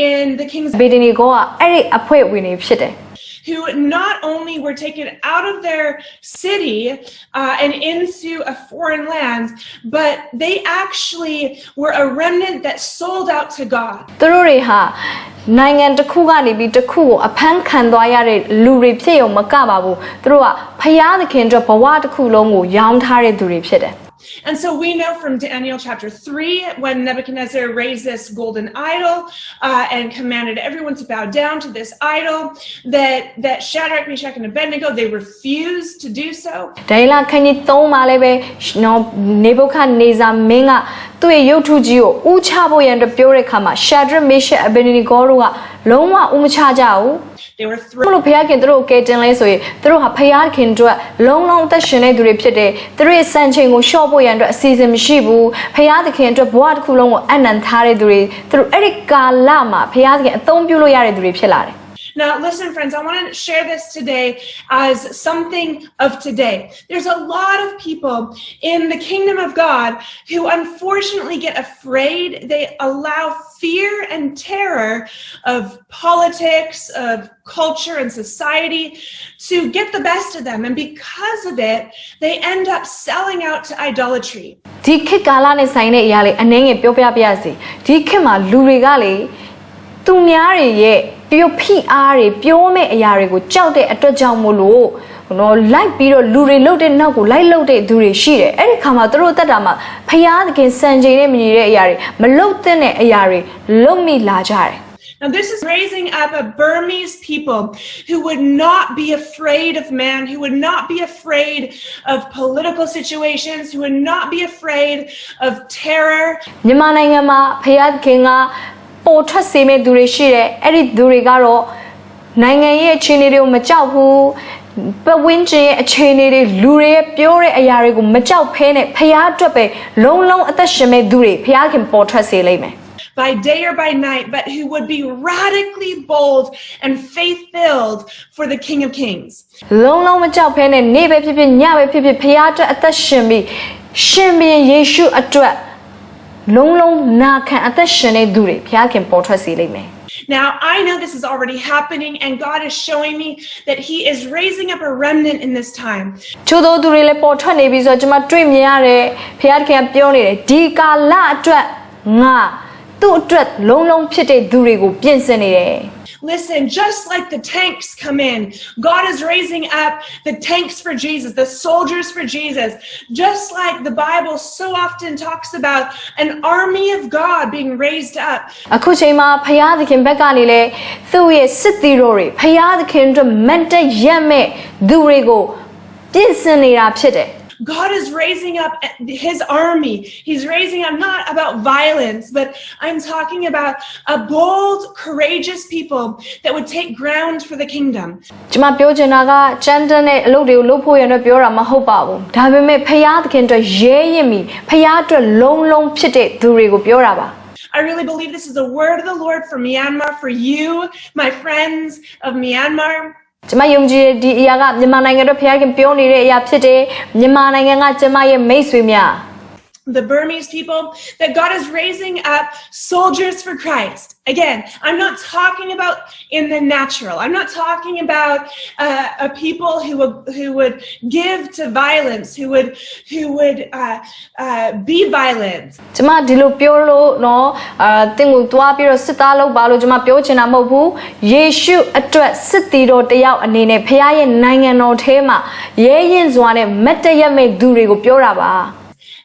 in the king's who not only were taken out of their city and into a foreign land, but they actually were a remnant that sold out to God. နိုင်ငံတစ်ခုကနေပြီးတစ်ခုကိုအဖမ်းခံသွားရတဲ့လူတွေဖြစ်ရုံမကပါဘူးသူတို့ကဖျားသခင်အတွက်ဘဝတစ်ခုလုံးကိုရောင်းထားတဲ့သူတွေဖြစ်တယ် And so we know from Daniel chapter 3 when Nebuchadnezzar raised this golden idol and commanded everyone to bow down to this idol that Shadrach, Meshach and Abednego they refused to do so. ဒါလာခန်းကြီး3မှာလည်းပဲနော်နေဗုခဒ်နေဇာမင်းကသူ့ရဲ့ရုပ်ထုကြီးကိုဥချဖို့ရန်အတွက်ပြောတဲ့အခါမှာ Shadrach, Meshach, Abednego တို့ကလုံးဝဥမချကြဘူး They were ဘလို့ဖျားခင်တို့ကဲတင်လဲဆိုရင်တို့ဟာဖျားခင်တို့လုံးလုံးအသက်ရှင်နေသူတွေဖြစ်တယ်တို့ရဲ့စံချိန်ကိုရှော့ဖို့ရန်အတွက်အစီအစဉ်မရှိဘူးဖျားသခင်အတွက်ဘဝတစ်ခုလုံးကိုအနံထားတဲ့သူတွေတို့အဲ့ဒီကာလမှာဖျားသခင်အသုံးပြုလို့ရတဲ့သူတွေဖြစ်လာတယ် Now, listen, friends, I want to share this today as something of today. There's a lot of people in the kingdom of God who unfortunately get afraid. They allow fear and terror of politics, of culture and society to get the best of them. And because of it, they end up selling out to idolatry. ဒီခေတ်ကာလနဲ့ဆိုင်တဲ့အရာလေးအနည်းငယ်ပြောပြပါရစေဒီခေတ်မှာလူတွေကလေသူများတွေရဲ့ပြောဖိအားတွေပြောမဲ့အရာတွေကိုကြောက်တဲ့အတွက်ကြောင့်မို့လို့နော်လိုက်ပြီးတော့လူတွေလှုပ်တဲ့နောက်ကိုလိုက်လှုပ်တဲ့သူတွေရှိတယ်အဲ့ဒီခါမှာသူတို့တက်တာမှာဖျားသခင်စံချိန်နဲ့မညီတဲ့အရာတွေမလှုပ်တဲ့အရာတွေလှုပ်မိလာကြတယ် Now, this is raising up a Burmese people who would not be afraid of man, who would not be afraid of political situations, who would not be afraid of terror. မြန်မာနိုင်ငံမှာဖျားသခင်ကပေါ်ထွက်စေမဲ့သူတွေရှိတယ်အဲ့ဒီသူတွေကတော့နိုင်ငံရဲ့အခြေအနေတွေကိုမကြောက်ဘူးပတ်ဝန်းကျင်ရဲ့အခြေအနေတွေလူတွေရဲ့ပြောတဲ့အရာတွေကိုမကြောက်ဖဲနဲ့ဖျားအတွက်ပဲလုံးလုံးအသက်ရှင်မဲ့သူတွေဖျားခင်ပေါ်ထွက်စေလိမ့်မယ် By day or by night, but who would be radically bold and faith-filled for the King of Kings. လုံးလုံးမကြောက်ဖဲနဲ့နေ့ပဲဖြစ်ဖြစ်ညပဲဖြစ်ဖြစ်ဖျားအတွက်အသက်ရှင်ပြီးရှင်ဘုရင်ယေရှုအတွက်လုံးလုံးနာခံအသက်ရှင်နေသူတွေဖျားခင်ပေါ်ထွက်စေလိမ့်မယ် Now, I know this is already happening and God is showing me that he is raising up a remnant in this time. ချို့သောသူတွေလည်းပေါ်ထွက်နေပြီဆိုတော့ကျွန်မတွေ့မြင်ရတယ်ဖျားခင်ပြောနေတယ်ဒီကာလအတွက်ငါသူ့အတွက်လုံးလုံးဖြစ်တဲ့သူတွေကိုပြင်ဆင်နေတယ် Listen, just like the tanks come in, God is raising up the tanks for Jesus, the soldiers for Jesus. Just like the Bible so often talks about an army of God being raised up. အခုချိန်မှာဖျားသခင်ဘက်ကနေလေသူ့ရဲ့စစ်သည်တို့တွေဖျားသခင်တို့မန်တက်ရက်မဲ့သူတွေကိုပြင်ဆင်နေတာဖြစ်တယ် God is raising up his army. He's raising up not about violence, but I'm talking about a bold, courageous people that would take ground for the kingdom. ကျွန်မပြောချင်တာကစံတန်တဲ့အလုပ်တွေကိုလုပ်ဖို့ရတဲ့ပြောတာမဟုတ်ပါဘူးဒါပေမဲ့ဖျားသခင်တို့ရဲရင်မီဖျားအတွက်လုံးလုံးဖြစ်တဲ့သူတွေကိုပြောတာပါ I really believe this is a word of the Lord for Myanmar, for you, my friends of Myanmar. ကျွန်မယုံကြည်ဒီအရာကမြန်မာနိုင်ငံအတွက်ဖျားခင်ပြောနေတဲ့အရာဖြစ်တယ်မြန်မာနိုင်ငံကကျွန်မရဲ့မိတ်ဆွေများ The Burmese people, that God is raising up soldiers for Christ. Again, I'm not talking about in the natural. I'm not talking about a people who would give to violence, who would be violent. ကျွန်မဒီလိုပြောလို့နော်တင်းကိုတွားပြီးတော့စစ်သားလုပ်ပါလို့ကျွန်မပြောချင်တာမဟုတ်ဘူးယေရှုအတွက်စစ်တီတော်တယောက်အနေနဲ့ဖခင်ရဲ့နိုင်ငံတော်ထဲမှာရဲရင်စွာနဲ့မတ်တရက်မဲ့သူတွေကိုပြောတာပါ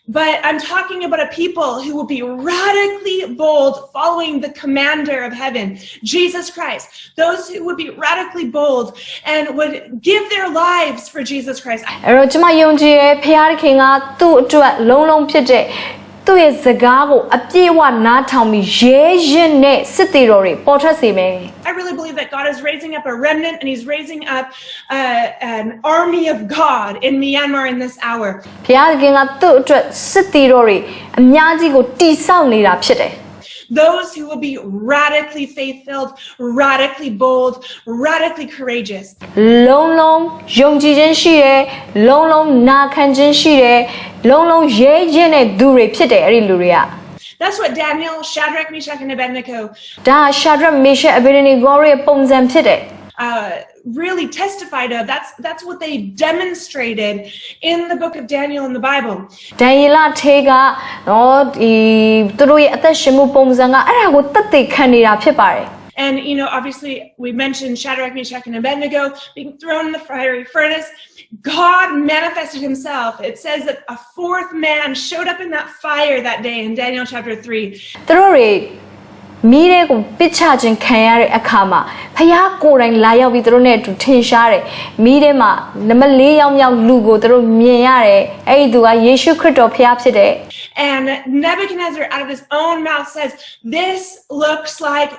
But I'm talking about a people who will be radically bold following the commander of heaven, Jesus Christ. Those who would be radically bold and would give their lives for Jesus Christ. အဲ့တော့ကျွန်မယုံကြည်ရဲ့ဖခင်ကသူ့အတွက်လုံးလုံးဖြစ်တဲ့သူ့ရဲ့စကားကိုအပြည့်အဝနားထောင်ပြီးရဲရင်နဲ့စစ်တီတော်တွေပေါ်ထွက်စေမယ် I really believe that God is raising up a remnant and he's raising up an army of God in Myanmar in this hour. ဖခင်ကသူ့အတွက်စစ်တီတော်တွေအများကြီးကိုတည်ဆောက်နေတာဖြစ်တယ် Those who will be radically faith-filled, radically bold, radically courageous. လုံးလုံးယုံကြည်ခြင်းရှိတယ်လုံးလုံးနာခံခြင်းရှိတယ်လုံးလုံးရဲရင်တဲ့သူတွေဖြစ်တယ်အဲ့ဒီလူတွေက That's what Daniel, Shadrach, Meshach, and Abednego ဒါ Shadrach Meshach Abednego ရဲ့ပုံစံဖြစ်တယ် really testified of. That's what they demonstrated in the book of Daniel in the Bible. ဒန်ယေလထဲကနော်ဒီသူတို့ရဲ့အသက်ရှင်မှုပုံစံကအဲ့ဒါကိုသက်သေခံနေတာဖြစ်ပါတယ် And obviously we mentioned Shadrach, Meshach, and Abednego being thrown in the fiery furnace. God manifested himself. It says that a fourth man showed up in that fire that day in Daniel chapter 3. သူတို့တွေမိတဲ့ကိုပစ်ချခြင်းခံရတဲ့အခါမှာဖခင်ကိုယ်တိုင်လာရောက်ပြီးသူတို့နဲ့အတူထင်ရှားတယ်မိတဲ့မှာနံပါတ်၄ယောက်မြောက်လူကိုသူတို့မြင်ရတယ်အဲ့ဒီသူကယေရှုခရစ်တော်ဖခင်ဖြစ်တယ် And Nebuchadnezzar out of his own mouth says, "This looks like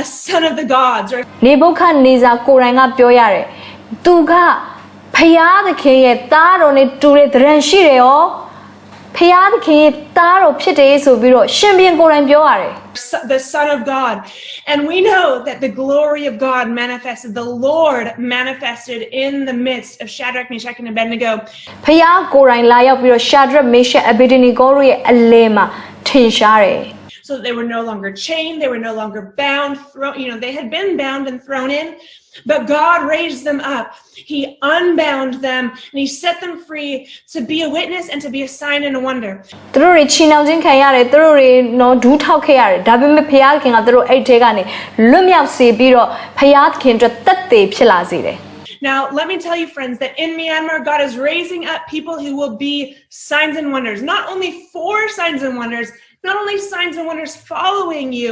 a son of the gods." Right? နေဗုခဒ်နေဇာကိုယ်တိုင်ကပြောရတယ်သူကဖခင်သခင်ရဲ့သားတော်နဲ့တူတဲ့သဏ္ဍာန်ရှိတယ်ရောဖခင်သခင်ရဲ့သားတော်ဖြစ်တယ်ဆိုပြီးတော့ရှင်ဘုရင်ကိုယ်တိုင်ပြောရတယ် The Son of God. And we know that the glory of God manifested, the Lord manifested in the midst of Shadrach, Meshach, and Abednego. ဖခင်ကိုယ်တိုင်လာရောက်ပြီးတော့ Shadrach, Meshach, Abednego ရဲ့အလယ်မှာထင်ရှားတယ် So they were no longer chained, they were no longer bound, they had been bound and thrown in, but God raised them up. He unbound them and he set them free to be a witness and to be a sign and a wonder. သူတို့တွေချီနှောင်ခြင်းခံရတယ်သူတို့တွေနော်ဒူးထောက်ခဲ့ရတယ်ဒါပေမဲ့ဖခင်ခင်ကသူတို့အဲ့ထဲကနေလွတ်မြောက်စေပြီးတော့ဖခင်ခင်အတွက်သက်သေဖြစ်လာစေတယ် Now, let me tell you, friends, that in Myanmar, God is raising up people who will be signs and wonders, not only for signs and wonders, not only signs and wonders following you,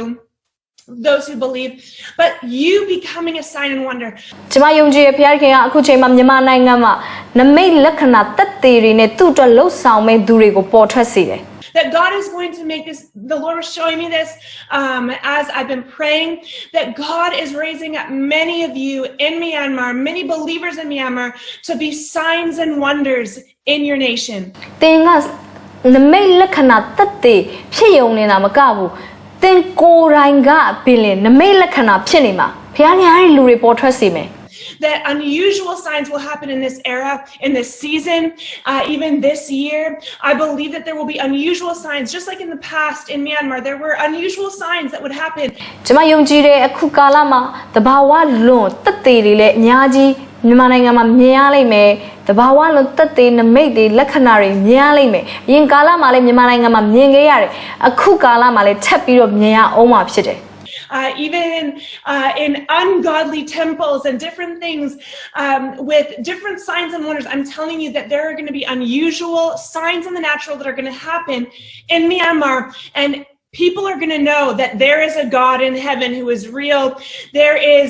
those who believe, but you becoming a sign and wonder. ကျွန်မယုံကြည်ရဲ့ဖခင်ကအခုချိန်မှာမြန်မာနိုင်ငံမှာနမိတ်လက္ခဏာသက်သေတွေနဲ့သူ့အတွက်လှုပ်ဆောင်မဲ့သူတွေကိုပေါ်ထွက်စေတယ် That God is going to make this, the Lord was showing me this as I've been praying, that God is raising up many of you in Myanmar, many believers in Myanmar, to be signs and wonders in your nation. သင်ကနမိတ်လက္ခဏာသက်သေဖြစ်ယုံနေတာမကဘူးသင်ကိုယ်တိုင်ကပြင်လေနမိတ်လက္ခဏာဖြစ်နေမှာဖခင်ကအဲ့ဒီလူတွေပေါ်ထွက်စေမယ် That unusual signs will happen in this era, in this season, even this year. I believe that there will be unusual signs, just like in the past in Myanmar, there were unusual signs that would happen. ကျွန်မယုံကြည်တဲ့အခုကာလမှာတဘာဝလွန်သက်သေတွေလည်းအများကြီးမြန်မာနိုင်ငံမှာမြင်ရလိမ့်မယ်တဘာဝလွန်သက်သေနမိတ်တွေလက္ခဏာတွေမြင်ရလိမ့်မယ်အရင်ကာလမှာလည်းမြန်မာနိုင်ငံမှာမြင်ခဲ့ရတယ်အခုကာလမှာလည်းထပ်ပြီးတော့မြင်ရအောင်မှာဖြစ်တယ် Even in ungodly temples and different things with different signs and wonders. I'm telling you that there are going to be unusual signs in the natural that are going to happen in Myanmar. And people are going to know that there is a God in heaven who is real. There is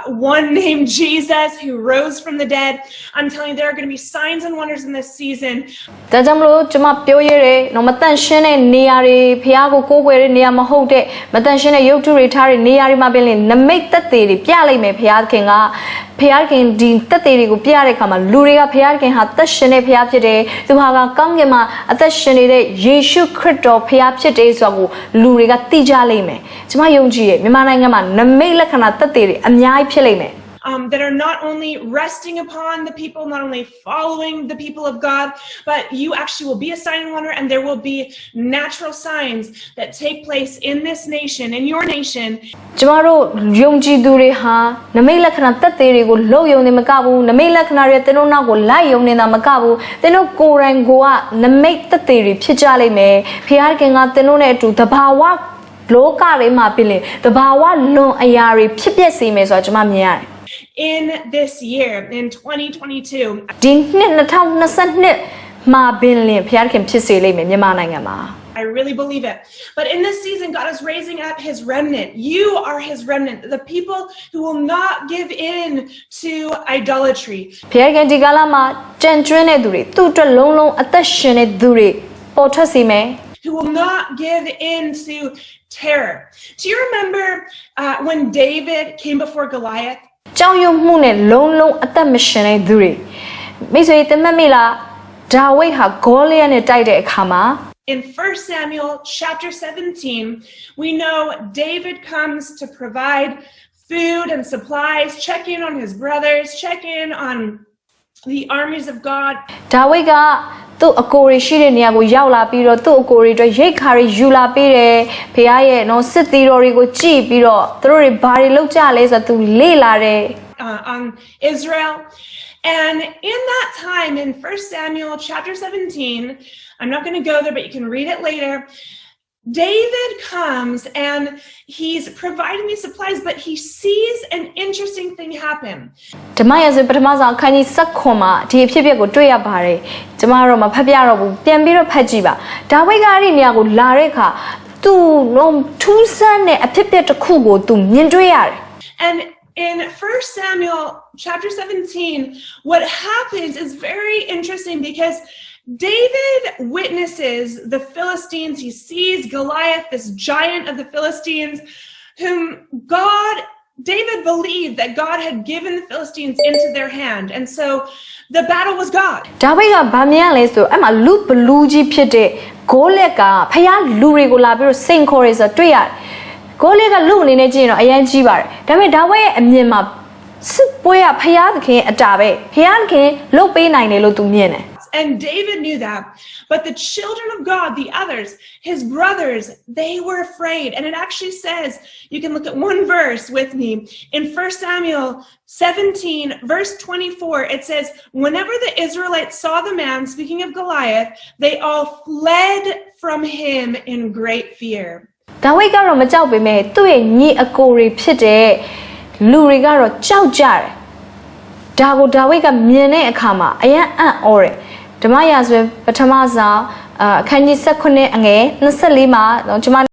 one named Jesus who rose from the dead. I'm telling you, there are going to be signs and wonders in this season. ဒါကြောင့်မလို့ကျွန်မပြောရဲနော်မတန့်ရှင်းတဲ့နေရာတွေဖះကိုကိုးကွယ်တဲ့နေရာမဟုတ်တဲ့မတန့်ရှင်းတဲ့ရုပ်ထုတွေထားတဲ့နေရာတွေမှာပြင်လေနမိတ်သက်သေတွေပြလိုက်မယ်ဖះခင်ကဖះခင်ဒီသက်သေတွေကိုပြတဲ့အခါမှာလူတွေကဖះခင်ဟာသက်ရှင်တဲ့ဖះဖြစ်တယ်သူဟာကကောင်းကင်မှာအသက်ရှင်နေတဲ့ယေရှုခရစ်တော်ဖះဖြစ်တယ်ဆိုတာကိုလူတွေကသိကြလိမ့်မယ်ကျွန်မယုံကြည်ရဲ့မြန်မာနိုင်ငံမှာနမိတ်လက္ခဏာသက်သေတွေအများကြီးဖြစ်လိမ့်မယ် that are not only resting upon the people, not only following the people of God, but you actually will be a sign and wonder, and there will be natural signs that take place in this nation, in your nation. ကျမတို့ယုံကြည်သူတွေဟာနမိတ်လက္ခဏာသက်သေတွေကိုလုံယုံနေမကဘူးနမိတ်လက္ခဏာတွေသင်တို့နောက်ကိုလိုက်ယုံနေတာမကဘူးသင်တို့ကိုယ်တိုင်ကနမိတ်သက်သေတွေဖြစ်ကြလိမ့်မယ်ဖခင်ကသင်တို့နဲ့အတူတဘာဝလောကတွေမှာပြင်လေတဘာဝလွန်အရာတွေဖြစ်ပျက်စေမယ်ဆိုတာကျွန်မမြင်ရတယ် In this year, in 2022, ဒီနှစ်2022မှာပင်လင်ဖခင်ဖြစ်စေလိမ့်မယ်မြန်မာနိုင်ငံမှာ I really believe it. But in this season, God is raising up his remnant. You are his remnant, the people who will not give in to idolatry. ဖခင်ဒီကာလမှာကြံကျွင်းတဲ့သူတွေသူ့အတွက်လုံးလုံးအသက်ရှင်တဲ့သူတွေပေါ်ထွက်စေမယ် Who will not give in to terror. Do you remember when David came before Goliath? ကြောက်ရွံ့မှုနဲ့လုံးလုံးအသက်မရှင်တဲ့သူတွေမိတ်ဆွေသင်မှတ်မိလားဒါဝိဒ်ဟာဂေါလိယနဲ့တိုက်တဲ့အခါမှာ In 1 Samuel chapter 17, we know David comes to provide food and supplies, check in on his brothers, check in on the armies of God. ဒါဝိဒ်က သူ့အကိုရီရှိတဲ့နေရာကိုရောက်လာပြီးတော့သူ့အကိုရီတွေရိတ်ခါရီယူလာပေးတယ်ဖခင်ရဲ့နော်စစ်သည်တော်တွေကိုကြည့်ပြီးတော့သူတို့တွေဘာတွေလုပ်ကြလဲဆိုတော့သူလေ့လာတယ် on Israel. And in that time, in 1 Samuel chapter 17, I'm not going to go there, but you can read it later. David comes and he's providing these supplies, but he sees an interesting thing happen. ဓမ္မရာဇဝင်ပထမဆုံးအခန်းကြီး7မှာဒီအဖြစ်အပျက်ကိုတွေ့ရပါတယ်။ကျွန်မတို့မဖတ်ပြတော့ဘူးပြန်ပြီးတော့ဖတ်ကြည့်ပါ။ဒါဝိဒ်ကအဲ့ဒီနေရာကိုလာတဲ့အခါသူထူးဆန်းတဲ့အဖြစ်အပျက်တစ်ခုကိုသူမြင်တွေ့ရတယ်။ And in 1 Samuel chapter 17, what happens is very interesting because David witnesses the Philistines. He sees Goliath, this giant of the Philistines, whom David believed that God had given the Philistines into their hand. And so the battle was God. ဒါဝိဒ်ကဗာမြန်လဲဆိုအဲ့မှာလူဘလူးကြီးဖြစ်တဲ့ဂိုလက်ကဖခင်လူတွေကိုလာပြီးတော့စိန်ခေါ်ရဲဆိုတွေ့ရတယ်။ဂိုလက်ကလူအနေနဲ့ကြည့်ရင်တော့အရင်ကြီးပါတယ်။ဒါပေမဲ့ဒါဝိဒ်ရဲ့အမြင်မှာစစ်ပွဲကဖခင်သခင်အတာပဲ။ဖခင်သခင်လှုပ်ပေးနိုင်တယ်လို့သူမြင်တယ်။ And David knew that. But the children of God, the others, his brothers, they were afraid. And it actually says, you can look at one verse with me. In 1 Samuel 17, verse 24, it says, whenever the Israelites saw the man, speaking of Goliath, they all fled from him in great fear. ဒါဝိဒ်ကတော့မကြောက်ပေမဲ့သူ့ရဲ့ညီအကိုတွေဖြစ်တဲ့လူတွေကတော့ကြောက်ကြတယ်။ဒါကိုဒါဝိဒ်ကမြင်တဲ့အခါမှာအယံအံ့ဩတယ်။ ဓမ္မရာဇဝင်ပထမဆုံးအခန်းကြီး 19 အငယ် 24 မှာကျွန်မ